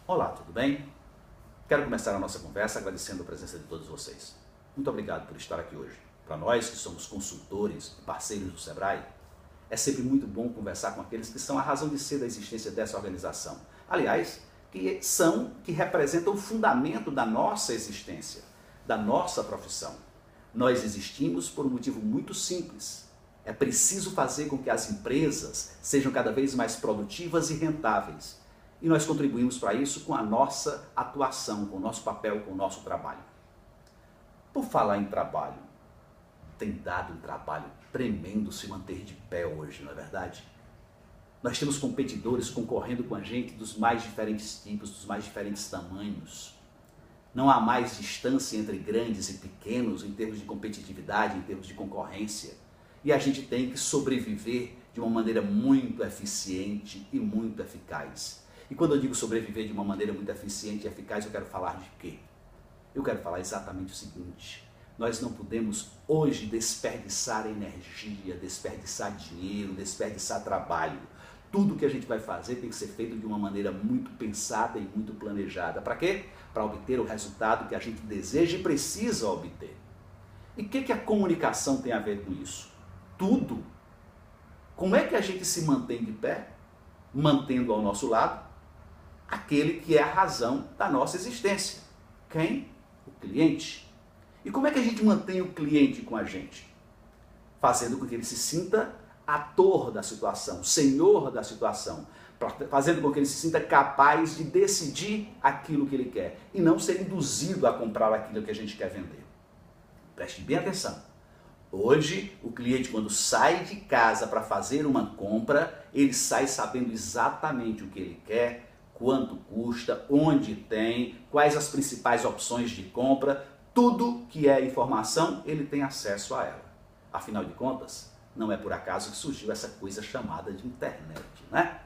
Olá, tudo bem? Quero começar a nossa conversa agradecendo a presença de todos vocês. Muito obrigado por estar aqui hoje. Para nós que somos consultores e parceiros do Sebrae, é sempre muito bom conversar com aqueles que são a razão de ser da existência dessa organização. Aliás, que representam o fundamento da nossa existência, da nossa profissão. Nós existimos por um motivo muito simples. É preciso fazer com que as empresas sejam cada vez mais produtivas e rentáveis. E nós contribuímos para isso com a nossa atuação, com o nosso papel, com o nosso trabalho. Por falar em trabalho, tem dado um trabalho tremendo se manter de pé hoje, não é verdade? Nós temos competidores concorrendo com a gente dos mais diferentes tipos, dos mais diferentes tamanhos. Não há mais distância entre grandes e pequenos em termos de competitividade, em termos de concorrência. E a gente tem que sobreviver de uma maneira muito eficiente e muito eficaz. E quando eu digo sobreviver de uma maneira muito eficiente e eficaz, eu quero falar de quê? Eu quero falar exatamente o seguinte: nós não podemos hoje desperdiçar energia, desperdiçar dinheiro, desperdiçar trabalho. Tudo que a gente vai fazer tem que ser feito de uma maneira muito pensada e muito planejada. Para quê? Para obter o resultado que a gente deseja e precisa obter. E o que a comunicação tem a ver com isso? Tudo. Como é que a gente se mantém de pé? Mantendo ao nosso lado aquele que é a razão da nossa existência. Quem? O cliente. E como é que a gente mantém o cliente com a gente? Fazendo com que ele se sinta ator da situação, senhor da situação, fazendo com que ele se sinta capaz de decidir aquilo que ele quer e não ser induzido a comprar aquilo que a gente quer vender. Preste bem atenção. Hoje, o cliente, quando sai de casa para fazer uma compra, ele sai sabendo exatamente o que ele quer, quanto custa, onde tem, quais as principais opções de compra, tudo que é informação, ele tem acesso a ela. Afinal de contas, não é por acaso que surgiu essa coisa chamada de internet, né?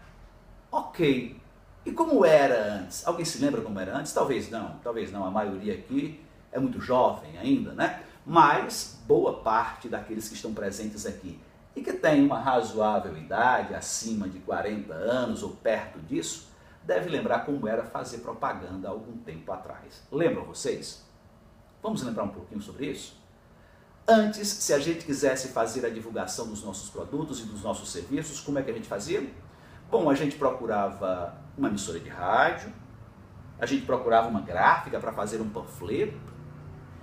Ok, e como era antes? Alguém se lembra como era antes? Talvez não, a maioria aqui é muito jovem ainda, né? Mas boa parte daqueles que estão presentes aqui e que tem uma razoável idade, acima de 40 anos ou perto disso, deve lembrar como era fazer propaganda há algum tempo atrás. Lembram vocês? Vamos lembrar um pouquinho sobre isso? Antes, se a gente quisesse fazer a divulgação dos nossos produtos e dos nossos serviços, como é que a gente fazia? Bom, a gente procurava uma emissora de rádio, a gente procurava uma gráfica para fazer um panfleto,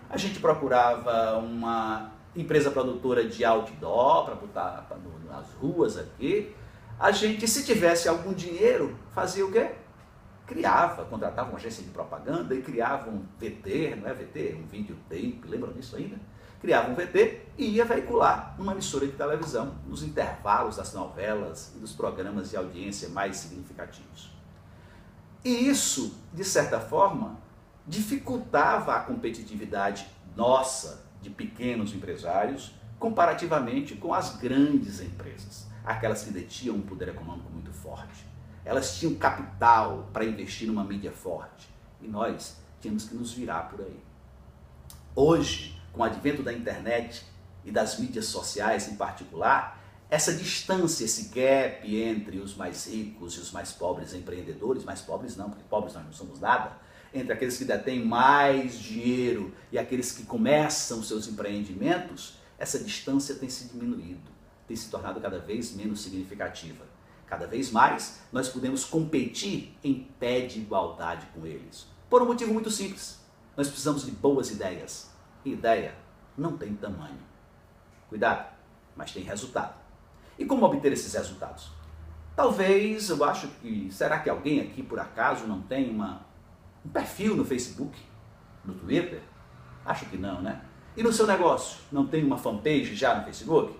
a gente procurava uma empresa produtora de outdoor para botar nas ruas aqui. A gente, se tivesse algum dinheiro, fazia o quê? Contratava uma agência de propaganda e criava um VT, não é VT? Um videotape, lembram disso ainda? Criava um VT e ia veicular numa emissora de televisão, nos intervalos das novelas e dos programas de audiência mais significativos. E isso, de certa forma, dificultava a competitividade nossa, de pequenos empresários, comparativamente com as grandes empresas, aquelas que detinham um poder econômico muito forte. Elas tinham capital para investir numa mídia forte e nós tínhamos que nos virar por aí. Hoje, com o advento da internet e das mídias sociais em particular, essa distância, esse gap entre os mais ricos e os mais pobres empreendedores, mais pobres não, porque pobres nós não somos nada, entre aqueles que detêm mais dinheiro e aqueles que começam seus empreendimentos, essa distância tem se diminuído, tem se tornado cada vez menos significativa. Cada vez mais, nós podemos competir em pé de igualdade com eles. Por um motivo muito simples. Nós precisamos de boas ideias. E ideia não tem tamanho. Cuidado, mas tem resultado. E como obter esses resultados? Talvez, eu acho que... Será que alguém aqui, por acaso, não tem um perfil no Facebook? No Twitter? Acho que não, né? E no seu negócio, não tem uma fanpage já no Facebook?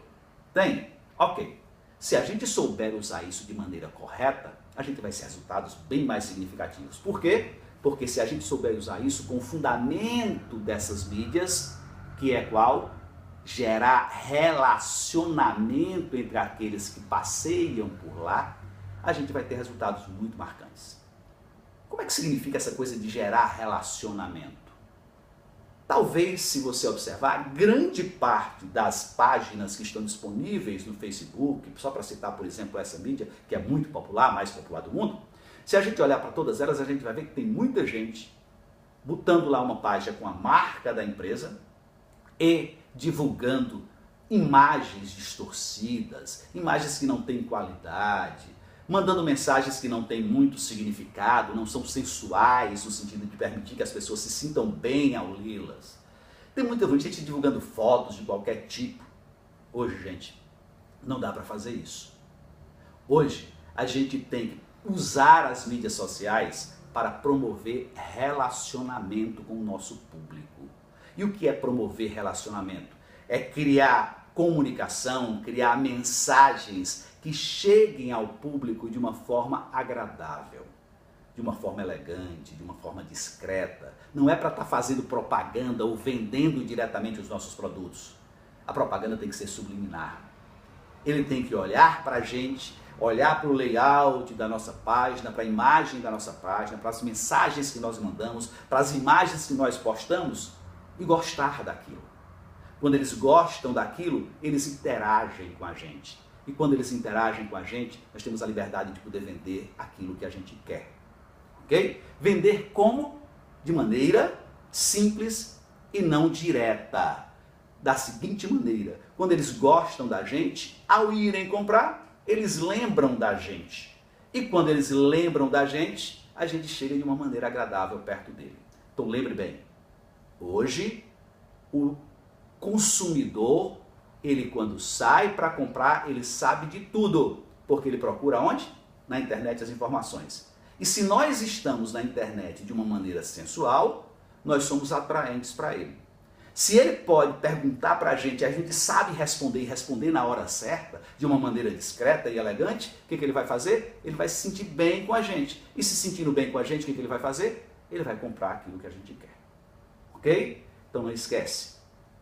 Tem? Ok. Se a gente souber usar isso de maneira correta, a gente vai ter resultados bem mais significativos. Por quê? Porque se a gente souber usar isso com o fundamento dessas mídias, que é qual? Gerar relacionamento entre aqueles que passeiam por lá, a gente vai ter resultados muito marcantes. Como é que significa essa coisa de gerar relacionamento? Talvez, se você observar, grande parte das páginas que estão disponíveis no Facebook, só para citar, por exemplo, essa mídia, que é muito popular, a mais popular do mundo, Se a gente olhar para todas elas, a gente vai ver que tem muita gente botando lá uma página com a marca da empresa e divulgando imagens distorcidas, imagens que não têm qualidade, mandando mensagens que não têm muito significado, não são sensuais no sentido de permitir que as pessoas se sintam bem ao lê-las. Tem muita gente divulgando fotos de qualquer tipo. Hoje, gente, não dá para fazer isso. Hoje, a gente tem que usar as mídias sociais para promover relacionamento com o nosso público. E o que é promover relacionamento? É criar comunicação, criar mensagens que cheguem ao público de uma forma agradável, de uma forma elegante, de uma forma discreta. Não é para estar fazendo propaganda ou vendendo diretamente os nossos produtos. A propaganda tem que ser subliminar. Ele tem que olhar para a gente, olhar para o layout da nossa página, para a imagem da nossa página, para as mensagens que nós mandamos, para as imagens que nós postamos e gostar daquilo. Quando eles gostam daquilo, eles interagem com a gente. E quando eles interagem com a gente, nós temos a liberdade de poder vender aquilo que a gente quer. Ok? Vender como? De maneira simples e não direta. Da seguinte maneira, quando eles gostam da gente, ao irem comprar, eles lembram da gente. E quando eles lembram da gente, a gente chega de uma maneira agradável perto dele. Então lembre bem, hoje o consumidor, ele quando sai para comprar, ele sabe de tudo, porque ele procura onde? Na internet as informações. E se nós estamos na internet de uma maneira sensual, nós somos atraentes para ele. Se ele pode perguntar para a gente sabe responder e responder na hora certa, de uma maneira discreta e elegante, o que ele vai fazer? Ele vai se sentir bem com a gente. E se sentindo bem com a gente, o que ele vai fazer? Ele vai comprar aquilo que a gente quer. Ok? Então não esquece.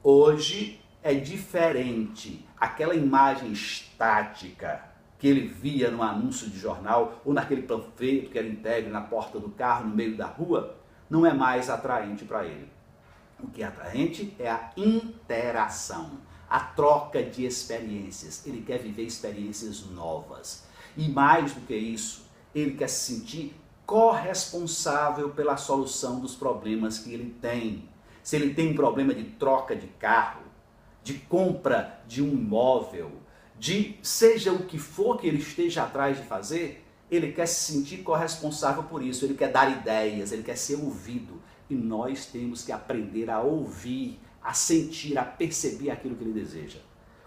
Hoje é diferente. Aquela imagem estática que ele via no anúncio de jornal ou naquele panfleto que era entregue na porta do carro, no meio da rua, não é mais atraente para ele. O que é atraente é a interação, a troca de experiências. Ele quer viver experiências novas. E mais do que isso, ele quer se sentir corresponsável pela solução dos problemas que ele tem. Se ele tem um problema de troca de carro, de compra de um imóvel, de seja o que for que ele esteja atrás de fazer, ele quer se sentir corresponsável por isso, ele quer dar ideias, ele quer ser ouvido. E nós temos que aprender a ouvir, a sentir, a perceber aquilo que ele deseja.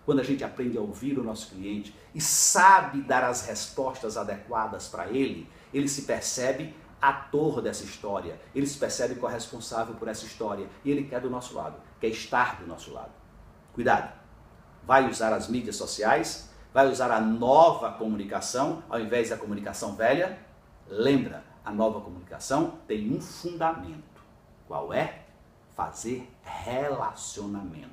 Quando a gente aprende a ouvir o nosso cliente e sabe dar as respostas adequadas para ele, ele se percebe ator dessa história, ele se percebe corresponsável por essa história e ele quer do nosso lado, quer estar do nosso lado. Cuidado, vai usar as mídias sociais, vai usar a nova comunicação ao invés da comunicação velha? Lembra, a nova comunicação tem um fundamento. Qual é? Fazer relacionamento.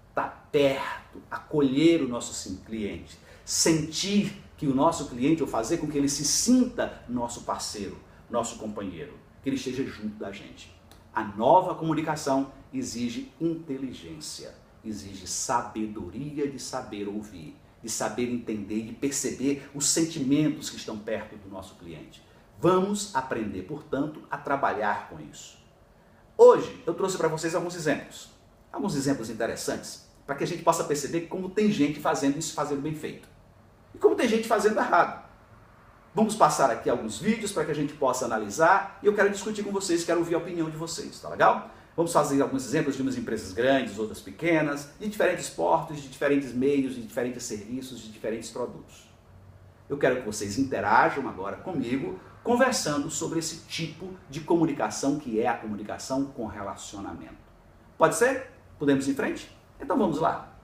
Estar perto, acolher o nosso cliente, sentir que o nosso cliente, ou fazer com que ele se sinta nosso parceiro, nosso companheiro, que ele esteja junto da gente. A nova comunicação exige inteligência, exige sabedoria de saber ouvir, de saber entender e perceber os sentimentos que estão perto do nosso cliente. Vamos aprender, portanto, a trabalhar com isso. Hoje eu trouxe para vocês alguns exemplos interessantes, para que a gente possa perceber como tem gente fazendo isso, fazendo bem feito, e como tem gente fazendo errado. Vamos passar aqui alguns vídeos para que a gente possa analisar, e eu quero discutir com vocês, quero ouvir a opinião de vocês, tá legal? Vamos fazer alguns exemplos de umas empresas grandes, outras pequenas, de diferentes portos, de diferentes meios, de diferentes serviços, de diferentes produtos. Eu quero que vocês interajam agora comigo, conversando sobre esse tipo de comunicação que é a comunicação com relacionamento. Pode ser? Podemos ir em frente? Então vamos lá.